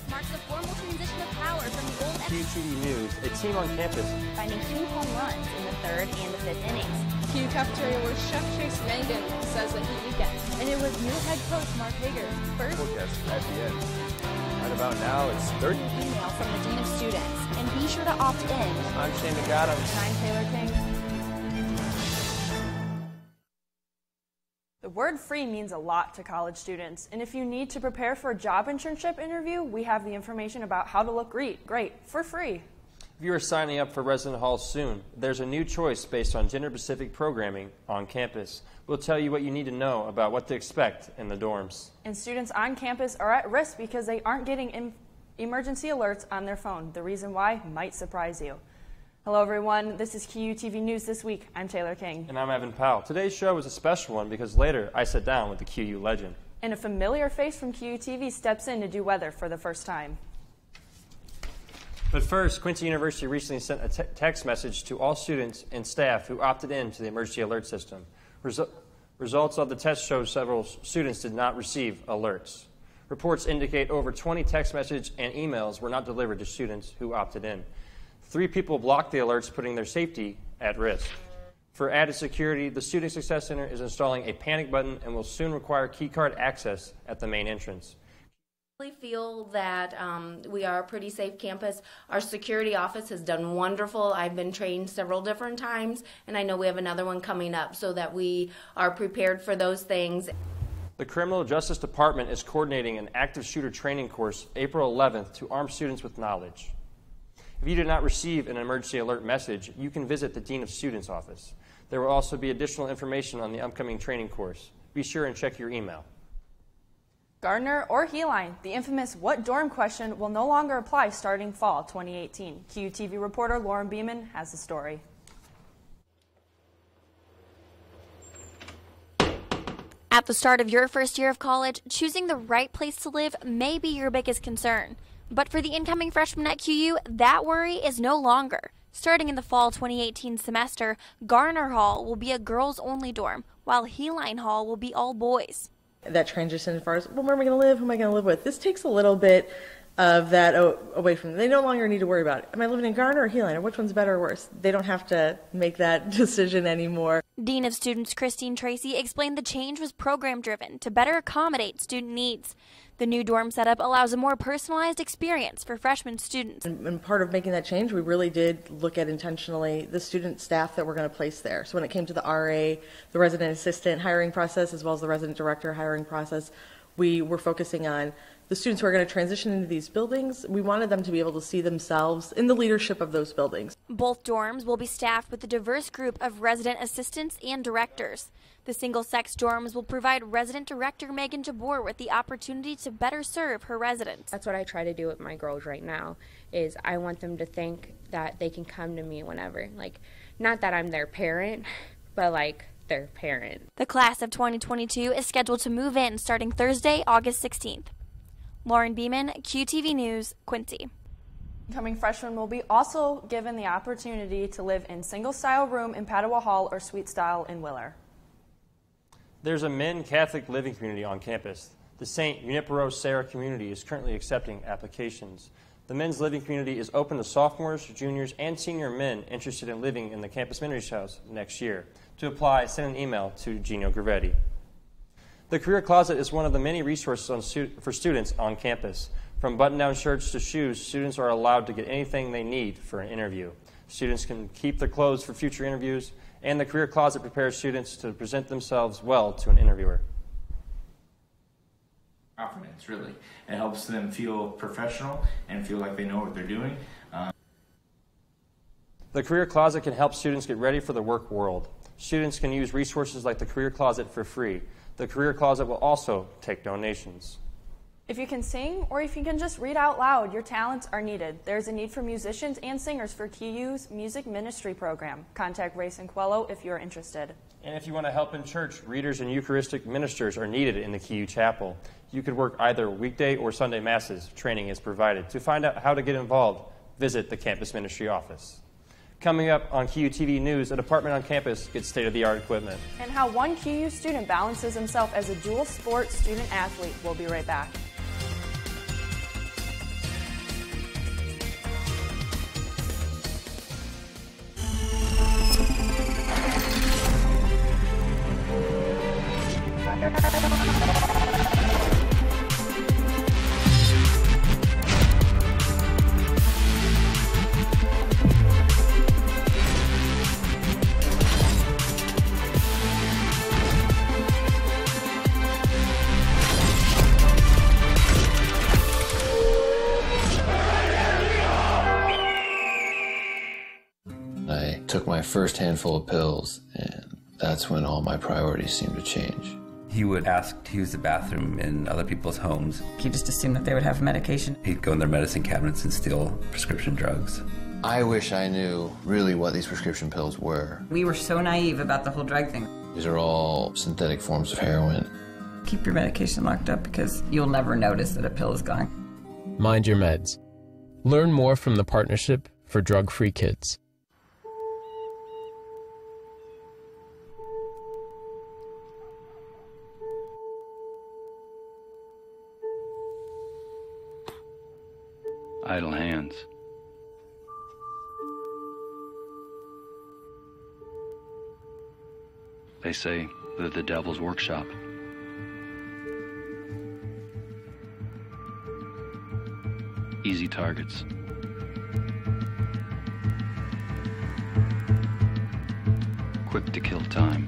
marks the formal transition of power from the old QUTV News, a team on campus finding 2 home runs in the 3rd and the 5th innings. QU cafeteria where Chef Chase Mangan says that he weekend. And it was new head coach Mark Hager's first forecast at the end. Right about now, it's 30. An email from the Dean of Students, and be sure to opt in. I'm Shane McAdams. I'm Taylor King. The word free means a lot to college students, and if you need to prepare for a job internship interview, we have the information about how to look great for free. If you are signing up for resident halls soon, there's a new choice based on gender-specific programming on campus. We'll tell you what you need to know about what to expect in the dorms. And students on campus are at risk because they aren't getting emergency alerts on their phone. The reason why might surprise you. Hello everyone, this is QUTV News This Week. I'm Taylor King. And I'm Evan Powell. Today's show is a special one because later I sat down with the QU legend. And a familiar face from QUTV steps in to do weather for the first time. But first, Quincy University recently sent a text message to all students and staff who opted in to the emergency alert system. Results of the test show several students did not receive alerts. Reports indicate over 20 text messages and emails were not delivered to students who opted in. 3 people blocked the alerts, putting their safety at risk. For added security, the Student Success Center is installing a panic button and will soon require keycard access at the main entrance. I feel that we are a pretty safe campus. Our security office has done wonderful. I've been trained several different times, and I know we have another one coming up so that we are prepared for those things. The Criminal Justice Department is coordinating an active shooter training course April 11th to arm students with knowledge. If you did not receive an emergency alert message, you can visit the Dean of Students office. There will also be additional information on the upcoming training course. Be sure and check your email. Gardner or Heilmann, the infamous what dorm question will no longer apply starting fall 2018. QUTV reporter Lauren Beeman has the story. At the start of your first year of college, choosing the right place to live may be your biggest concern. But for the incoming freshmen at QU, that worry is no longer. Starting in the fall 2018 semester, Garner Hall will be a girls-only dorm, while Heilmann Hall will be all boys. That transition as far as, well, where am I going to live? Who am I going to live with? This takes a little bit of that away from them. They no longer need to worry about it. Am I living in Garner or Heilmann, or which one's better or worse? They don't have to make that decision anymore. Dean of Students Christine Tracy explained the change was program-driven to better accommodate student needs. The new dorm setup allows a more personalized experience for freshman students. And part of making that change, we really did look at intentionally the student staff that we're going to place there. So when it came to the RA, the resident assistant hiring process, as well as the resident director hiring process, we were focusing on the students who are going to transition into these buildings. We wanted them to be able to see themselves in the leadership of those buildings. Both dorms will be staffed with a diverse group of resident assistants and directors. The single-sex dorms will provide resident director Megan Jabor with the opportunity to better serve her residents. That's what I try to do with my girls right now, is I want them to think that they can come to me whenever. Like, not that I'm their parent, but like their parent. The class of 2022 is scheduled to move in starting Thursday, August 16th. Lauren Beeman, QUTV News, Quincy. Incoming freshmen will be also given the opportunity to live in single-style room in Padua Hall or suite style in Willer. There's a men Catholic living community on campus. The St. Junipero Serra community is currently accepting applications. The men's living community is open to sophomores, juniors, and senior men interested in living in the campus ministry house next year. To apply, send an email to Gino Gravetti. The Career Closet is one of the many resources for students on campus. From button-down shirts to shoes, students are allowed to get anything they need for an interview. Students can keep their clothes for future interviews, and the Career Closet prepares students to present themselves well to an interviewer. Confidence, really. It helps them feel professional and feel like they know what they're doing. The Career Closet can help students get ready for the work world. Students can use resources like the Career Closet for free. The Career Closet will also take donations. If you can sing or if you can just read out loud, your talents are needed. There's a need for musicians and singers for QU's music ministry program. Contact Ray Sinquello if you're interested. And if you want to help in church, readers and Eucharistic ministers are needed in the QU chapel. You could work either weekday or Sunday masses. Training is provided. To find out how to get involved, visit the campus ministry office. Coming up on QUTV News, a department on campus gets state-of-the-art equipment. And how one QU student balances himself as a dual sport student athlete. We'll be right back. I took my first handful of pills, and that's when all my priorities seemed to change. He would ask to use the bathroom in other people's homes. He just assumed that they would have medication. He'd go in their medicine cabinets and steal prescription drugs. I wish I knew really what these prescription pills were. We were so naive about the whole drug thing. These are all synthetic forms of heroin. Keep your medication locked up because you'll never notice that a pill is gone. Mind your meds. Learn more from the Partnership for Drug-Free Kids. Idle hands. They say they're the devil's workshop. Easy targets. Quick to kill time.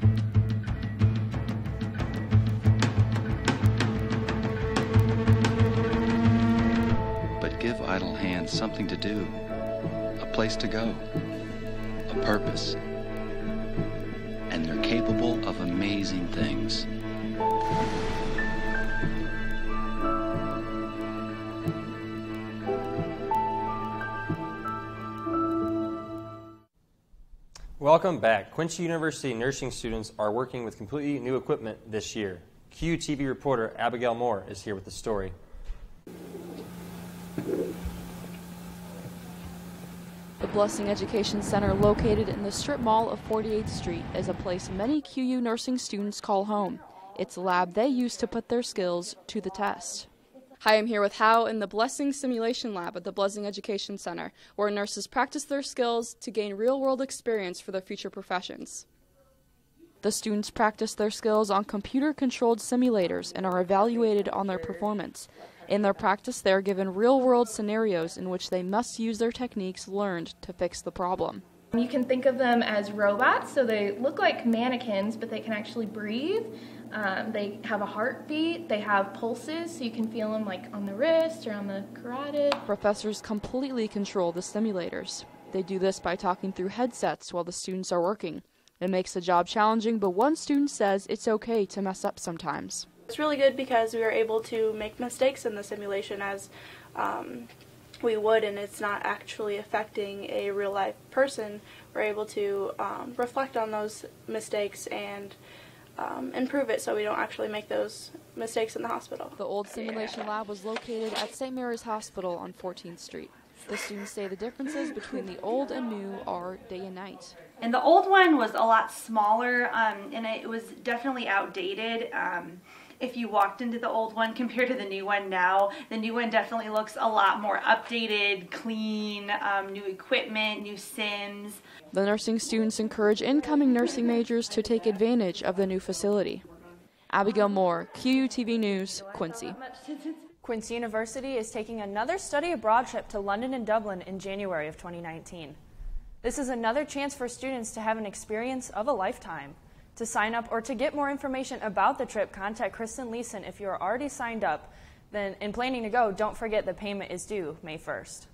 But give idle hands something to do, a place to go, a purpose. And they're capable of amazing things. Welcome back. Quincy University nursing students are working with completely new equipment this year. QUTV reporter Abigail Moore is here with the story. The Blessing Education Center, located in the strip mall of 48th Street, is a place many QU nursing students call home. It's a lab they use to put their skills to the test. Hi, I'm here with Hal in the Blessing Simulation Lab at the Blessing Education Center, where nurses practice their skills to gain real-world experience for their future professions. The students practice their skills on computer-controlled simulators and are evaluated on their performance. In their practice, they are given real-world scenarios in which they must use their techniques learned to fix the problem. You can think of them as robots, so they look like mannequins, but they can actually breathe. They have a heartbeat, they have pulses, so you can feel them like on the wrist or on the carotid. Professors completely control the simulators. They do this by talking through headsets while the students are working. It makes the job challenging, but one student says it's okay to mess up sometimes. It's really good because we are able to make mistakes in the simulation as we would, and it's not actually affecting a real-life person. We're able to reflect on those mistakes and improve it so we don't actually make those mistakes in the hospital. The old simulation lab was located at St. Mary's Hospital on 14th Street. The students say the differences between the old and new are day and night. And the old one was a lot smaller, and it was definitely outdated. If you walked into the old one compared to the new one now, the new one definitely looks a lot more updated, clean, new equipment, new sims. The nursing students encourage incoming nursing majors to take advantage of the new facility. Abigail Moore, QUTV News, Quincy. Quincy University is taking another study abroad trip to London and Dublin in January of 2019. This is another chance for students to have an experience of a lifetime. To sign up or to get more information about the trip, contact Kristen Leeson. If you are already signed up and planning to go, don't forget the payment is due May 1st.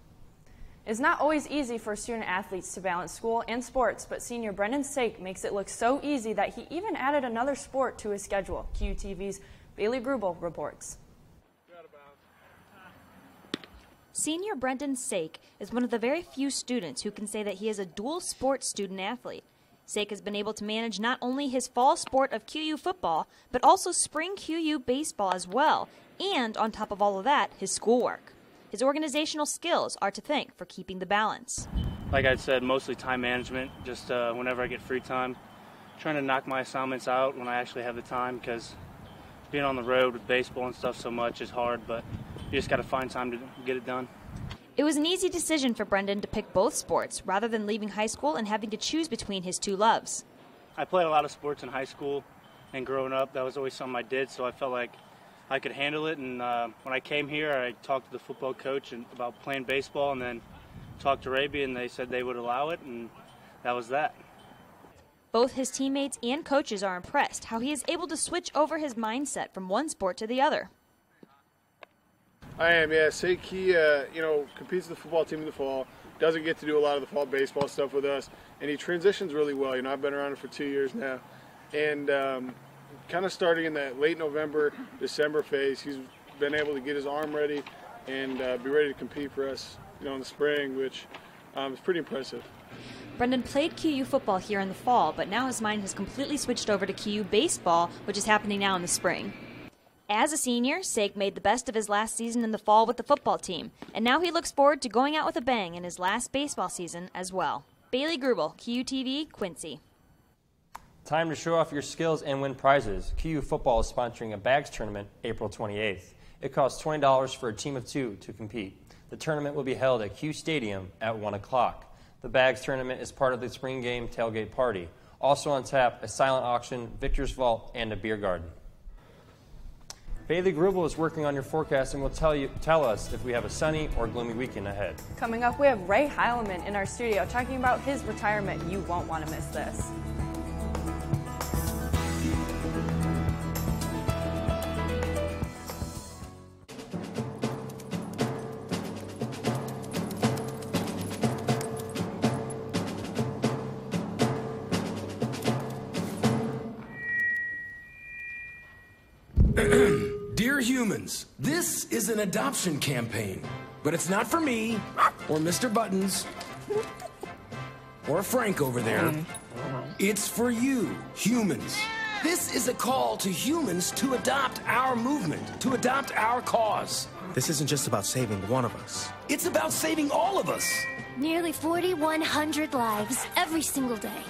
It's not always easy for student athletes to balance school and sports, but senior Brendan Sake makes it look so easy that he even added another sport to his schedule. QTV's Bailey Grubel reports. Senior Brendan Sake is one of the very few students who can say that he is a dual sport student athlete. Sake has been able to manage not only his fall sport of QU football, but also spring QU baseball as well, and on top of all of that, his schoolwork. His organizational skills are to thank for keeping the balance. Like I said, mostly time management, just whenever I get free time, trying to knock my assignments out when I actually have the time, because being on the road with baseball and stuff so much is hard, but you just got to find time to get it done. It was an easy decision for Brendan to pick both sports rather than leaving high school and having to choose between his two loves. I played a lot of sports in high school, and growing up, that was always something I did, so I felt like I could handle it. And when I came here, I talked to the football coach about playing baseball, and then talked to Raby, and they said they would allow it, and that was that. Both his teammates and coaches are impressed how he is able to switch over his mindset from one sport to the other. I am, yeah. Sake, he, competes with the football team in the fall, doesn't get to do a lot of the fall baseball stuff with us, and he transitions really well. I've been around him for 2 years now, and kind of starting in that late November, December phase, he's been able to get his arm ready and be ready to compete for us, in the spring, which is pretty impressive. Brendan played QU football here in the fall, but now his mind has completely switched over to QU baseball, which is happening now in the spring. As a senior, Sake made the best of his last season in the fall with the football team, and now he looks forward to going out with a bang in his last baseball season as well. Bailey Grubel, QUTV, Quincy. Time to show off your skills and win prizes. QU football is sponsoring a bags tournament April 28th. It costs $20 for a team of 2 to compete. The tournament will be held at Q Stadium at 1 o'clock. The bags tournament is part of the spring game tailgate party. Also on tap, a silent auction, Victor's Vault, and a beer garden. Bailey Grubel is working on your forecast and will tell us if we have a sunny or gloomy weekend ahead. Coming up, we have Ray Heilmann in our studio talking about his retirement. You won't want to miss this. Dear humans, this is an adoption campaign, but it's not for me, or Mr. Buttons, or Frank over there. It's for you, humans. This is a call to humans to adopt our movement, to adopt our cause. This isn't just about saving one of us. It's about saving all of us. Nearly 4,100 lives every single day.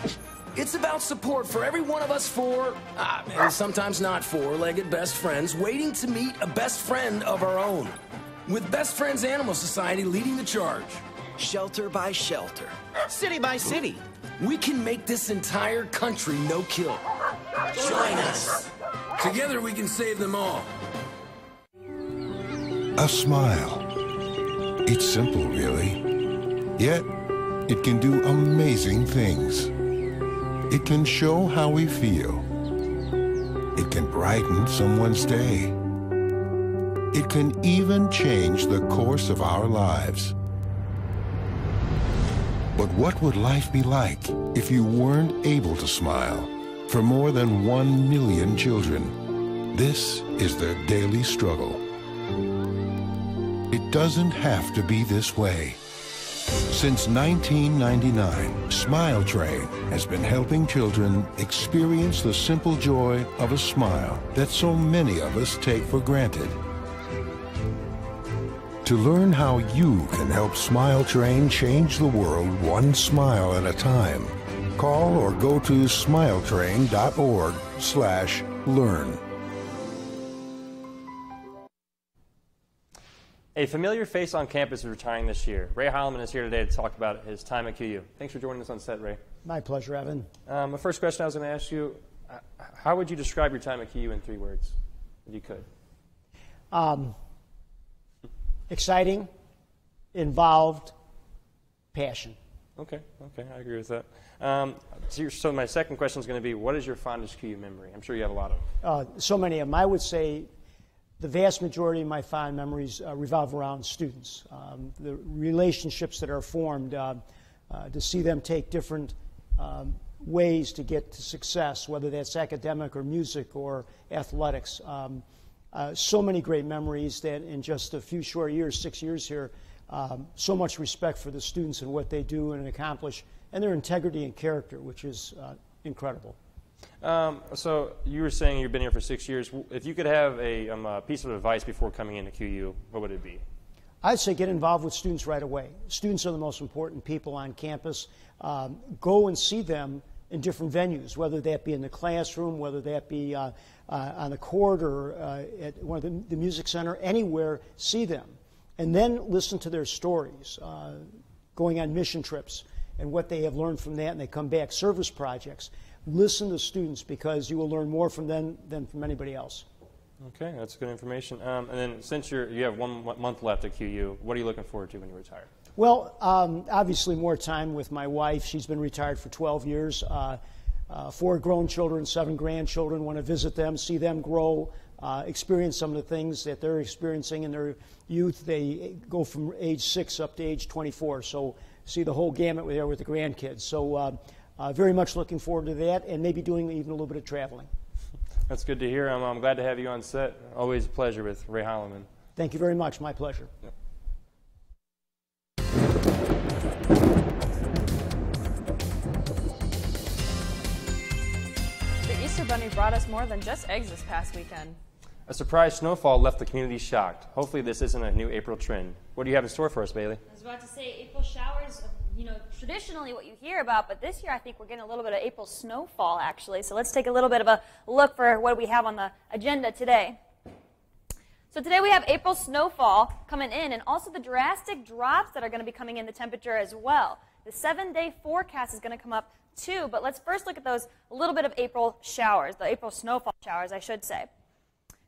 It's about support for every one of us four, and sometimes not four-legged best friends, waiting to meet a best friend of our own. With Best Friends Animal Society leading the charge. Shelter by shelter. City by city. We can make this entire country no-kill. Join us. Together we can save them all. A smile. It's simple, really. Yet, it can do amazing things. It can show how we feel. It can brighten someone's day. It can even change the course of our lives. But what would life be like if you weren't able to smile? For more than 1 million children, this is their daily struggle. It doesn't have to be this way. Since 1999, Smile Train has been helping children experience the simple joy of a smile that so many of us take for granted. To learn how you can help Smile Train change the world one smile at a time, call or go to smiletrain.org/learn. A familiar face on campus is retiring this year. Ray Heilmann is here today to talk about his time at QU. Thanks for joining us on set, Ray. My pleasure, Evan. My first question I was going to ask you, how would you describe your time at QU in 3 words, if you could? Exciting, involved, passion. Okay, I agree with that. So my second question is going to be, what is your fondest QU memory? I'm sure you have a lot of them. So many of them. I would say the vast majority of my fond memories revolve around students. The relationships that are formed, to see them take different ways to get to success, whether that's academic or music or athletics. So many great memories that in just a few short years, 6 years here, so much respect for the students and what they do and accomplish, and their integrity and character, which is incredible. So you were saying you've been here for 6 years. If you could have a piece of advice before coming into QU, what would it be? I'd say get involved with students right away. Students are the most important people on campus. Go and see them in different venues, whether that be in the classroom, whether that be on the court or at one of the music center, anywhere, see them. And then listen to their stories, going on mission trips and what they have learned from that, and they come back, service projects. listen to students because you will learn more from them than from anybody else. Okay, that's good information. And then since you have 1 month left at QU, what are you looking forward to when you retire? Well, obviously more time with my wife. She's been retired for 12 years. 4 grown children, 7 grandchildren. Want to visit them, see them grow, experience some of the things that they're experiencing in their youth. They go from age 6 up to age 24. So see the whole gamut there with the grandkids. So very much looking forward to that, and maybe doing even a little bit of traveling. That's good to hear. I'm glad to have you on set. Always a pleasure with Ray Heilmann. Thank you very much. My pleasure. Yep. The Easter Bunny brought us more than just eggs this past weekend. A surprise snowfall left the community shocked. Hopefully this isn't a new April trend. What do you have in store for us, Bailey? I was about to say April showers, traditionally what you hear about, but this year I think we're getting a little bit of April snowfall, actually. So let's take a little bit of a look for what we have on the agenda today. So today we have April snowfall coming in, and also the drastic drops that are going to be coming in the temperature as well. The 7-day forecast is going to come up too, but let's first look at those, a little bit of April showers, the April snowfall showers, I should say.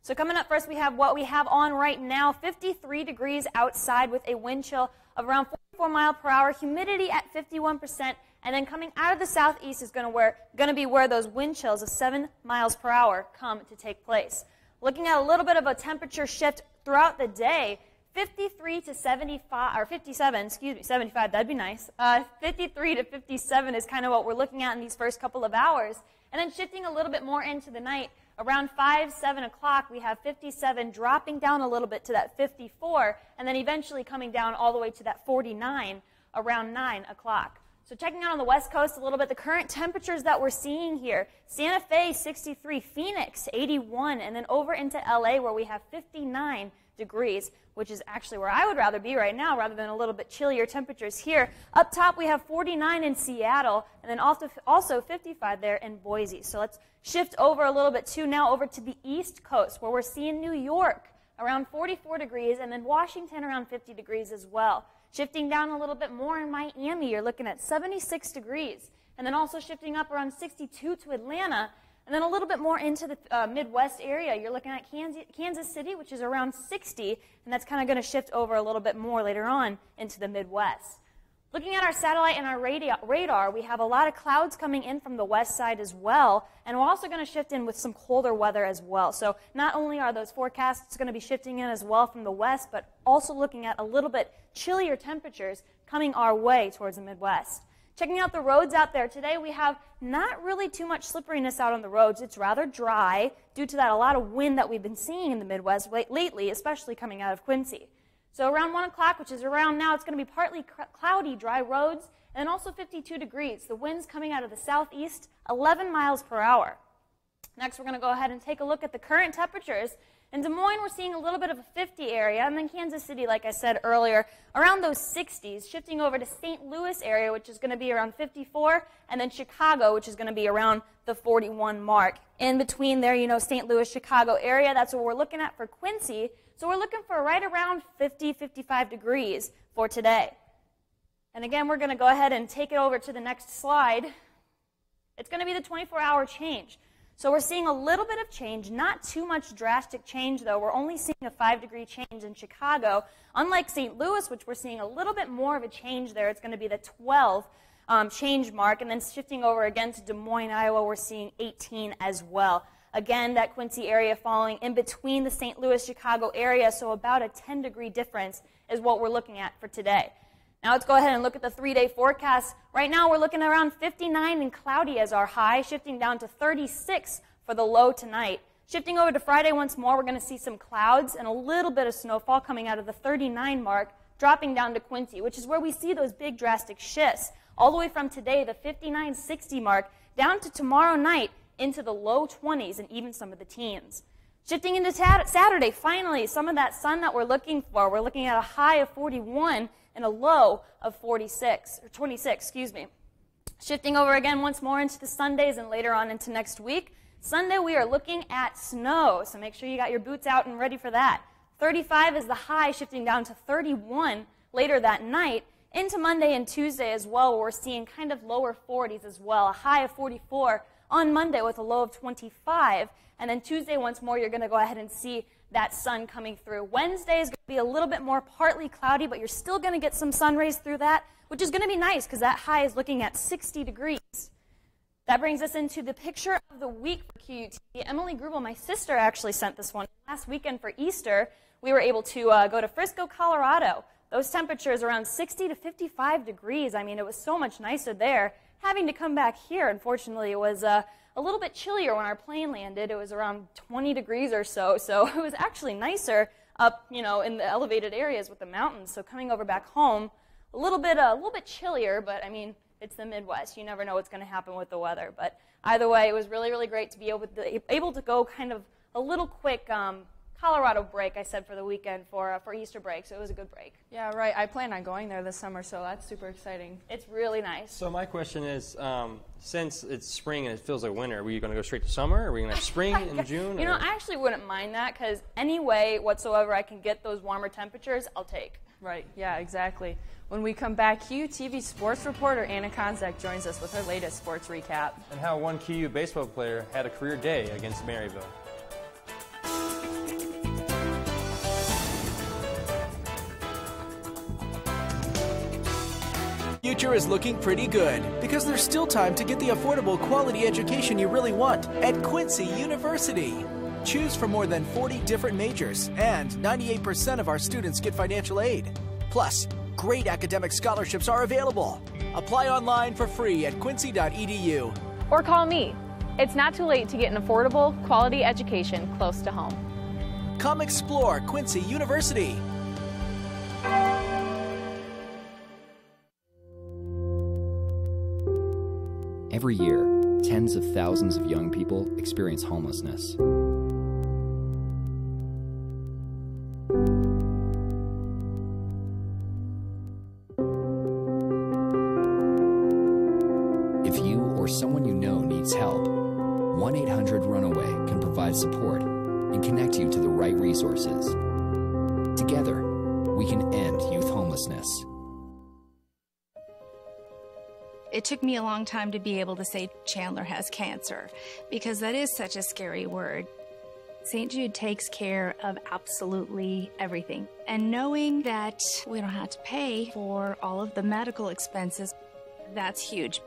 So coming up first, we have what we have on right now, 53 degrees outside with a wind chill of around 44 miles per hour, humidity at 51%, and then coming out of the southeast is going to be where those wind chills of 7 miles per hour come to take place. Looking at a little bit of a temperature shift throughout the day, 53 to 75, or 57, 75, that'd be nice. 53 to 57 is kind of what we're looking at in these first couple of hours. And then shifting a little bit more into the night, around 5, 7 o'clock, we have 57 dropping down a little bit to that 54, and then eventually coming down all the way to that 49 around 9 o'clock. So checking out on the West Coast a little bit, the current temperatures that we're seeing here, Santa Fe 63, Phoenix 81, and then over into LA where we have 59 degrees, which is actually where I would rather be right now rather than a little bit chillier temperatures here. Up top we have 49 in Seattle, and then also 55 there in Boise. So let's shift over a little bit too now over to the East Coast where we're seeing New York around 44 degrees and then Washington around 50 degrees as well. Shifting down a little bit more in Miami, you're looking at 76 degrees. And then also shifting up around 62 to Atlanta. And then a little bit more into the Midwest area, you're looking at Kansas City, which is around 60. And that's kind of going to shift over a little bit more later on into the Midwest. Looking at our satellite and our radar, we have a lot of clouds coming in from the west side as well. And we're also going to shift in with some colder weather as well. So not only are those forecasts going to be shifting in as well from the west, but also looking at a little bit chillier temperatures coming our way towards the Midwest. Checking out the roads out there today, we have not really too much slipperiness out on the roads. It's rather dry due to that a lot of wind that we've been seeing in the Midwest lately, especially coming out of Quincy. So around 1 o'clock, which is around now, it's going to be partly cloudy, dry roads, and also 52 degrees. The wind's coming out of the southeast, 11 miles per hour. Next, we're going to go ahead and take a look at the current temperatures. In Des Moines, we're seeing a little bit of a 50 area, and then Kansas City, like I said earlier, around those 60s, shifting over to St. Louis area, which is going to be around 54, and then Chicago, which is going to be around the 41 mark. In between there, St. Louis, Chicago area, that's what we're looking at for Quincy. So we're looking for right around 50, 55 degrees for today. And again, we're going to go ahead and take it over to the next slide. It's going to be the 24-hour change. So we're seeing a little bit of change, not too much drastic change, though. We're only seeing a 5-degree change in Chicago. Unlike St. Louis, which we're seeing a little bit more of a change there, it's going to be the 12 change mark. And then shifting over again to Des Moines, Iowa, we're seeing 18 as well. Again, that Quincy area falling in between the St. Louis, Chicago area, so about a 10-degree difference is what we're looking at for today. Now let's go ahead and look at the 3-day forecast. Right now we're looking at around 59 and cloudy as our high, shifting down to 36 for the low tonight. Shifting over to Friday once more, we're going to see some clouds and a little bit of snowfall coming out of the 39 mark, dropping down to Quincy, which is where we see those big drastic shifts, all the way from today, the 59-60 mark, down to tomorrow night, into the low 20s and even some of the teens. Shifting into Saturday, finally, some of that sun that we're looking for. We're looking at a high of 41 and a low of 26, or 26, excuse me. Shifting over again once more into the Sundays and later on into next week. Sunday, we are looking at snow, so make sure you got your boots out and ready for that. 35 is the high, shifting down to 31 later that night. Into Monday and Tuesday as well, where we're seeing kind of lower 40s as well, a high of 44 on Monday with a low of 25. And then Tuesday, once more, you're going to go ahead and see that sun coming through. Wednesday is going to be a little bit more partly cloudy, but you're still going to get some sun rays through that, which is going to be nice because that high is looking at 60 degrees. That brings us into the picture of the week for QUTV. Emily Grubel, my sister, actually sent this one. Last weekend for Easter, we were able to go to Frisco, Colorado. Those temperatures around 60 to 55 degrees. I mean, it was so much nicer there. Having to come back here, unfortunately, it was a little bit chillier when our plane landed. It was around 20 degrees or so, so it was actually nicer up, in the elevated areas with the mountains. So coming over back home, a little bit chillier, but I mean, it's the Midwest. You never know what's going to happen with the weather. But either way, it was really, really great to be able to go kind of a little quick Colorado break, I said, for the weekend for Easter break, so it was a good break. Yeah, right. I plan on going there this summer, so that's super exciting. It's really nice. So my question is, since it's spring and it feels like winter, are you going to go straight to summer? Or are we going to have spring in June? I actually wouldn't mind that because any way whatsoever I can get those warmer temperatures, I'll take. Right, yeah, exactly. When we come back, QUTV sports reporter Anna Konzak joins us with her latest sports recap. And how one QU baseball player had a career day against Maryville. Future is looking pretty good because there's still time to get the affordable quality education you really want at Quincy University. Choose from more than 40 different majors, and 98% of our students get financial aid. Plus, great academic scholarships are available. Apply online for free at quincy.edu. Or call me. It's not too late to get an affordable, quality education close to home. Come explore Quincy University. Every year, tens of thousands of young people experience homelessness. If you or someone you know needs help, 1-800-RUNAWAY can provide support and connect you to the right resources. Together, we can end youth homelessness. It took me a long time to be able to say Chandler has cancer because that is such a scary word. St. Jude takes care of absolutely everything. And knowing that we don't have to pay for all of the medical expenses, that's huge.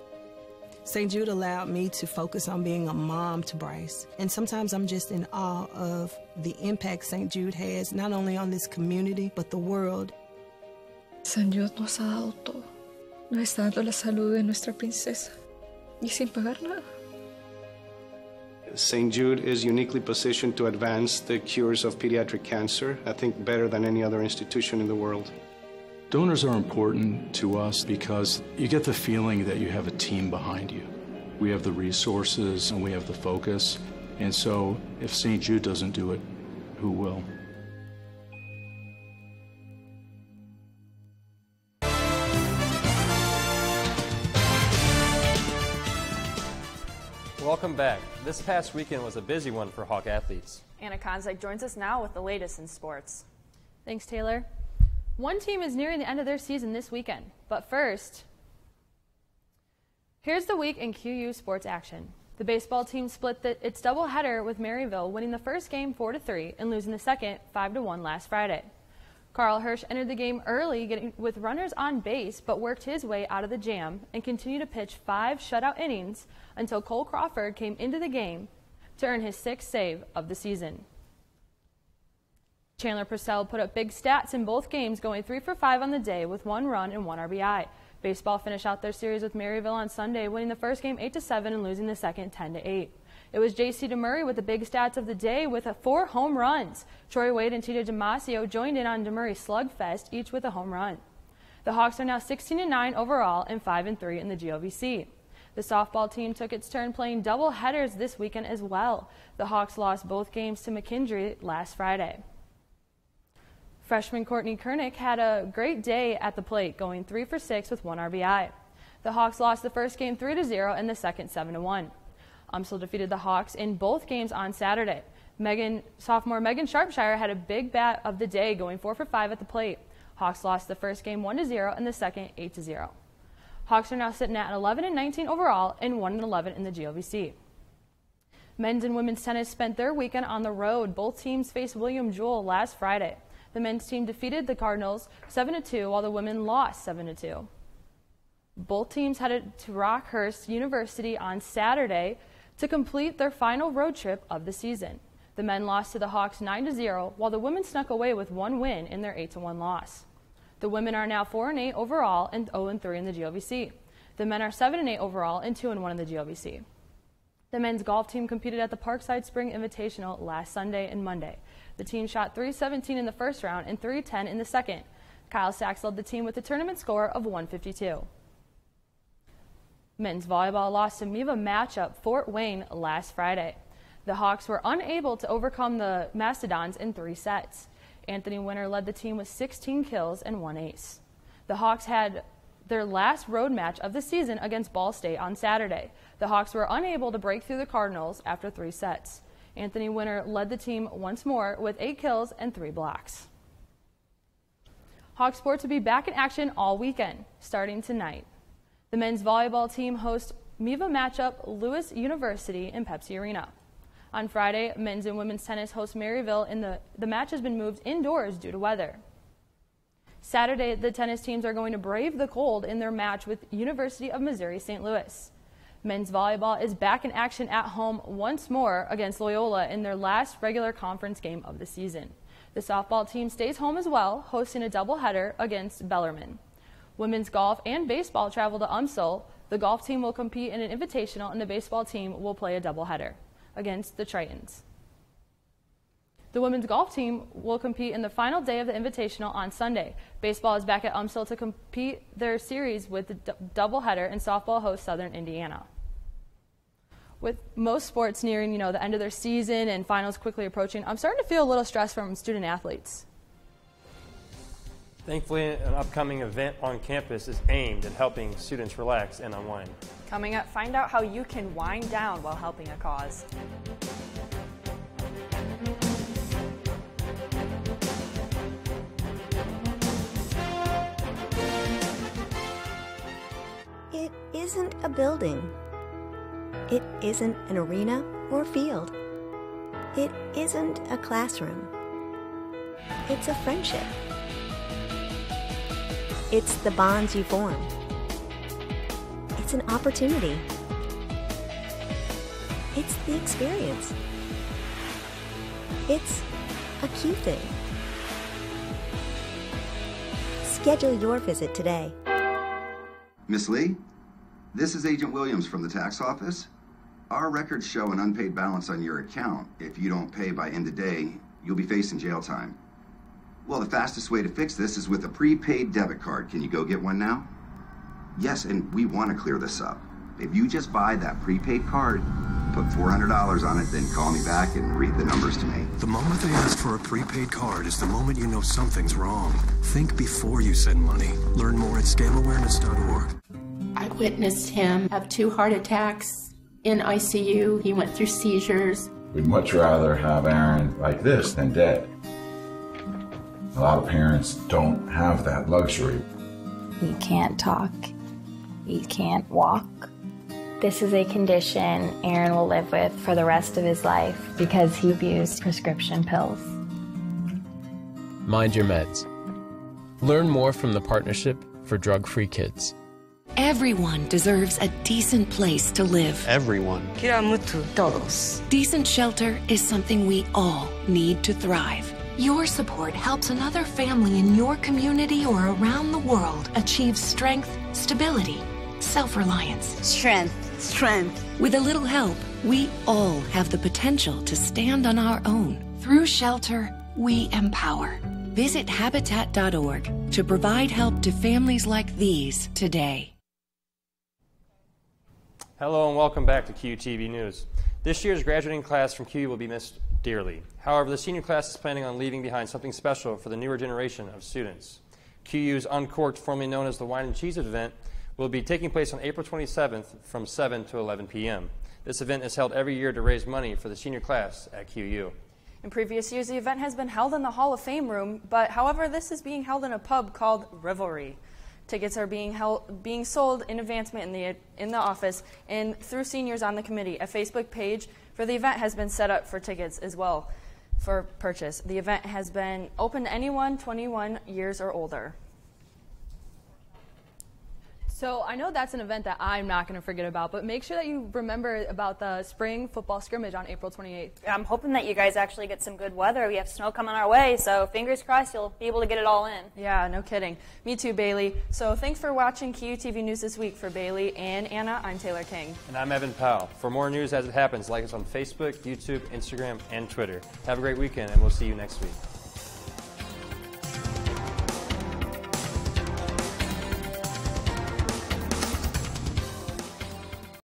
St. Jude allowed me to focus on being a mom to Bryce. And sometimes I'm just in awe of the impact St. Jude has, not only on this community, but the world. St. Jude nos ha dado todo. Nos está dando la salud de nuestra princesa y sin pagar nada. St. Jude is uniquely positioned to advance the cures of pediatric cancer, I think better than any other institution in the world. Donors are important to us because you get the feeling that you have a team behind you. We have the resources and we have the focus, and so if St. Jude doesn't do it, who will? Welcome back. This past weekend was a busy one for Hawk athletes. Anna Konzak joins us now with the latest in sports. Thanks, Taylor. One team is nearing the end of their season this weekend. But first, here's the week in QU sports action. The baseball team split its doubleheader with Maryville, winning the first game 4-3 and losing the second 5-1 last Friday. Carl Hirsch entered the game early getting with runners on base, but worked his way out of the jam and continued to pitch 5 shutout innings until Cole Crawford came into the game to earn his 6th save of the season. Chandler Purcell put up big stats in both games, going 3 for 5 on the day with 1 run and 1 RBI. Baseball finished out their series with Maryville on Sunday, winning the first game 8-7 and losing the second 10-8. It was J.C. DeMurray with the big stats of the day with 4 home runs. Troy Wade and Tito Damasio joined in on DeMurray's slugfest, each with a home run. The Hawks are now 16-9 overall and 5-3 in the GOVC. The softball team took its turn playing double headers this weekend as well. The Hawks lost both games to McKendree last Friday. Freshman Courtney Kernick had a great day at the plate, going 3 for 6 with 1 RBI. The Hawks lost the first game 3-0 and the second 7-1. UMSL defeated the Hawks in both games on Saturday. Sophomore Megan Sharpshire had a big bat of the day, going 4 for 5 at the plate. Hawks lost the first game 1-0 and the second 8-0. Hawks are now sitting at 11-19 overall and 1-11 in the GOVC. Men's and women's tennis spent their weekend on the road. Both teams faced William Jewell last Friday. The men's team defeated the Cardinals 7-2, while the women lost 7-2. Both teams headed to Rockhurst University on Saturday to complete their final road trip of the season. The men lost to the Hawks 9-0, while the women snuck away with one win in their 8-1 loss. The women are now 4-8 overall and 0-3 in the GLVC. The men are 7-8 overall and 2-1 in the GLVC. The men's golf team competed at the Parkside Spring Invitational last Sunday and Monday. The team shot .317 in the first round and .310 in the second. Kyle Sachs led the team with a tournament score of 152. Men's volleyball lost to MIVA matchup Fort Wayne last Friday. The Hawks were unable to overcome the Mastodons in 3 sets. Anthony Winter led the team with 16 kills and 1 ace. The Hawks had their last road match of the season against Ball State on Saturday. The Hawks were unable to break through the Cardinals after 3 sets. Anthony Winter led the team once more with 8 kills and 3 blocks. Hawk sports will be back in action all weekend, starting tonight. The men's volleyball team hosts MIVA matchup Lewis University in Pepsi Arena. On Friday, men's and women's tennis host Maryville, and the match has been moved indoors due to weather. Saturday, the tennis teams are going to brave the cold in their match with University of Missouri St. Louis. Men's volleyball is back in action at home once more against Loyola in their last regular conference game of the season. The softball team stays home as well, hosting a doubleheader against Bellarmine. Women's golf and baseball travel to UMSL. The golf team will compete in an invitational, and the baseball team will play a doubleheader against the Tritons. The women's golf team will compete in the final day of the invitational on Sunday. Baseball is back at UMSL to compete their series with the doubleheader, and softball hosts Southern Indiana. With most sports nearing, the end of their season and finals quickly approaching, I'm starting to feel a little stress from student athletes. Thankfully, an upcoming event on campus is aimed at helping students relax and unwind. Coming up, find out how you can wind down while helping a cause. It isn't a building. It isn't an arena or field. It isn't a classroom. It's a friendship. It's the bonds you form. It's an opportunity. It's the experience. It's a cute thing. Schedule your visit today. Miss Lee, this is Agent Williams from the tax office. Our records show an unpaid balance on your account. If you don't pay by end of day, you'll be facing jail time. Well, the fastest way to fix this is with a prepaid debit card. Can you go get one now? Yes, and we want to clear this up. If you just buy that prepaid card, put $400 on it, then call me back and read the numbers to me. The moment they ask for a prepaid card is the moment you know something's wrong. Think before you send money. Learn more at scamawareness.org. I witnessed him have 2 heart attacks in ICU. He went through seizures. We'd much rather have Aaron like this than dead. A lot of parents don't have that luxury. He can't talk. He can't walk. This is a condition Aaron will live with for the rest of his life because he abused prescription pills. Mind your meds. Learn more from the Partnership for Drug-Free Kids. Everyone deserves a decent place to live. Everyone. Decent shelter is something we all need to thrive. Your support helps another family in your community or around the world achieve strength, stability, self-reliance. Strength. With a little help, we all have the potential to stand on our own. Through shelter, we empower. Visit Habitat.org to provide help to families like these today. Hello and welcome back to QUTV News. This year's graduating class from QU will be missed dearly. However, the senior class is planning on leaving behind something special for the newer generation of students. QU's Uncorked, formerly known as the Wine and Cheese event, will be taking place on April 27th from 7 to 11 p.m. This event is held every year to raise money for the senior class at QU. In previous years, the event has been held in the Hall of Fame room, but however, this is being held in a pub called Rivalry. Tickets are being sold in advancement in the office and through seniors on the committee. A Facebook page for the event has been set up for tickets as well for purchase. The event has been open to anyone 21 years or older. So I know that's an event that I'm not going to forget about, but make sure that you remember about the spring football scrimmage on April 28th. I'm hoping that you guys actually get some good weather. We have snow coming our way, so fingers crossed you'll be able to get it all in. Yeah, no kidding. Me too, Bailey. So thanks for watching QUTV News This Week. For Bailey and Anna, I'm Taylor King. And I'm Evan Powell. For more news as it happens, like us on Facebook, YouTube, Instagram, and Twitter. Have a great weekend, and we'll see you next week.